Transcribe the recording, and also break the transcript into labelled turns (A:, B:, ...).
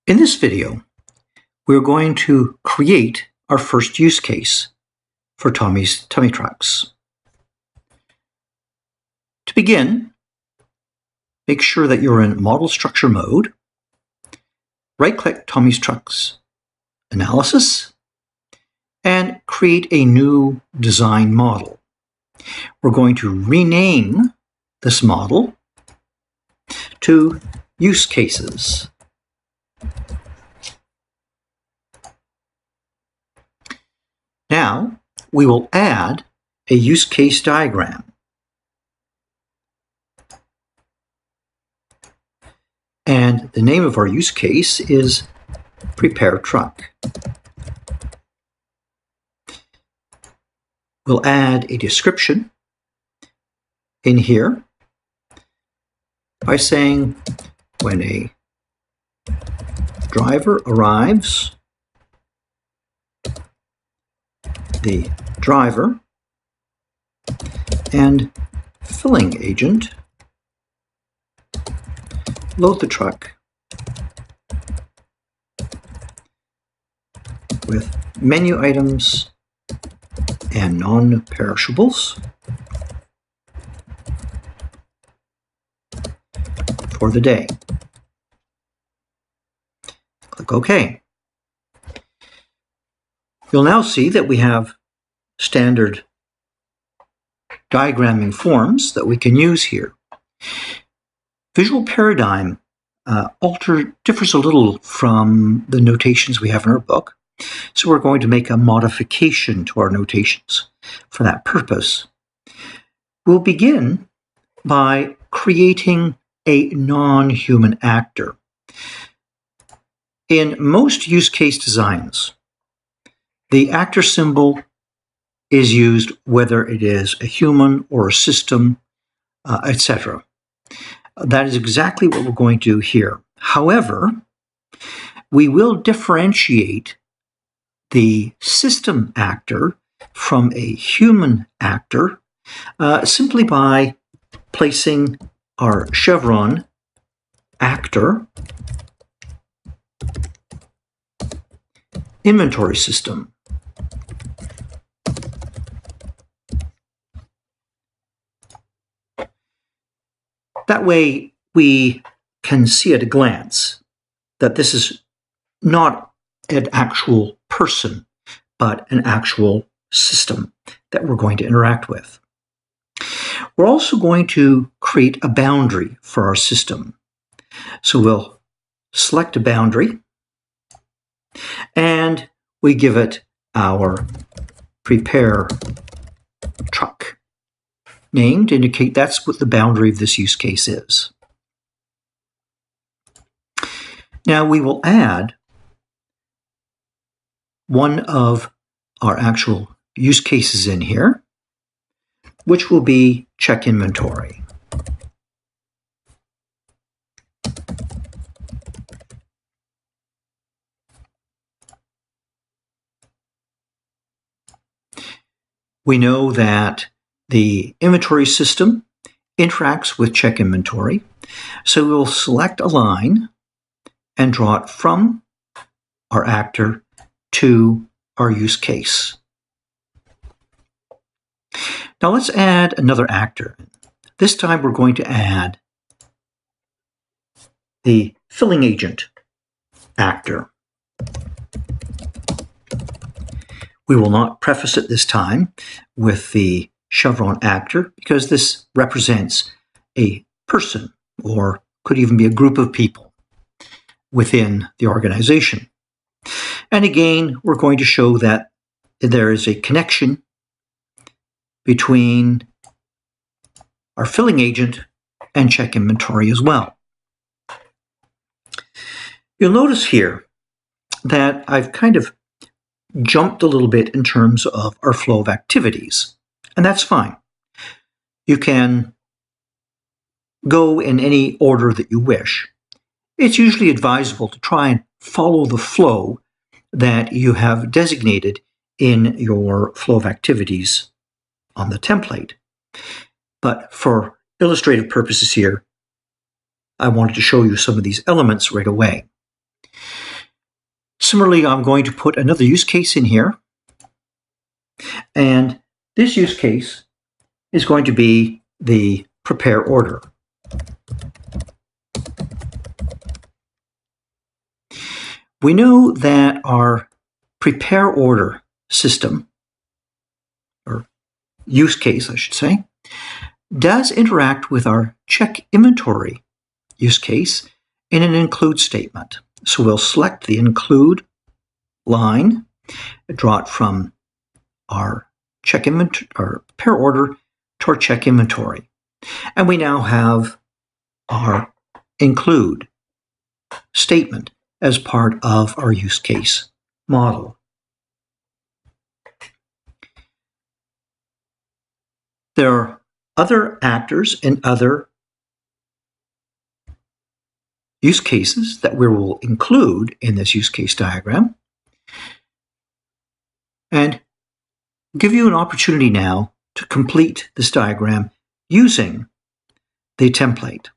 A: In this video, we're going to create our first use case for Tommy's Tummy Trucks. To begin, make sure that you're in Model Structure mode. Right-click Tommy's Trucks Analysis and create a new design model. We're going to rename this model to Use Cases. Now, we will add a use case diagram. And the name of our use case is Prepare Truck. We'll add a description in here by saying when a driver arrives, the driver and filling agent load the truck with menu items and non-perishables for the day. Click OK. You'll now see that we have standard diagramming forms that we can use here. Visual Paradigm differs a little from the notations we have in our book, so we're going to make a modification to our notations. For that purpose, we'll begin by creating a non-human actor. In most use case designs, the actor symbol is used whether it is a human or a system, etc. That is exactly what we're going to do here. However, we will differentiate the system actor from a human actor simply by placing our chevron actor inventory system. That way, we can see at a glance that this is not an actual person, but an actual system that we're going to interact with. We're also going to create a boundary for our system. So we'll select a boundary, and we give it our Prepare Truck name to indicate that's what the boundary of this use case is. Now we will add one of our actual use cases in here, which will be check inventory. We know that the inventory system interacts with check inventory, so we'll select a line and draw it from our actor to our use case. Now let's add another actor. This time we're going to add the filling agent actor. We will not preface it this time with the chevron actor because this represents a person or could even be a group of people within the organization. And again, we're going to show that there is a connection between our filling agent and check inventory as well. You'll notice here that I've kind of jumped a little bit in terms of our flow of activities, and that's fine. You can go in any order that you wish. It's usually advisable to try and follow the flow that you have designated in your flow of activities on the template. But for illustrative purposes here, I wanted to show you some of these elements right away. Similarly, I'm going to put another use case in here. And this use case is going to be the prepare order. We know that our prepare order system, or use case, I should say, does interact with our check inventory use case in an include statement. So we'll select the include line, draw it from our check inventory, our prepare order to our check inventory. And we now have our include statement as part of our use case model. There are other actors and other use cases that we will include in this use case diagram, and give you an opportunity now to complete this diagram using the template.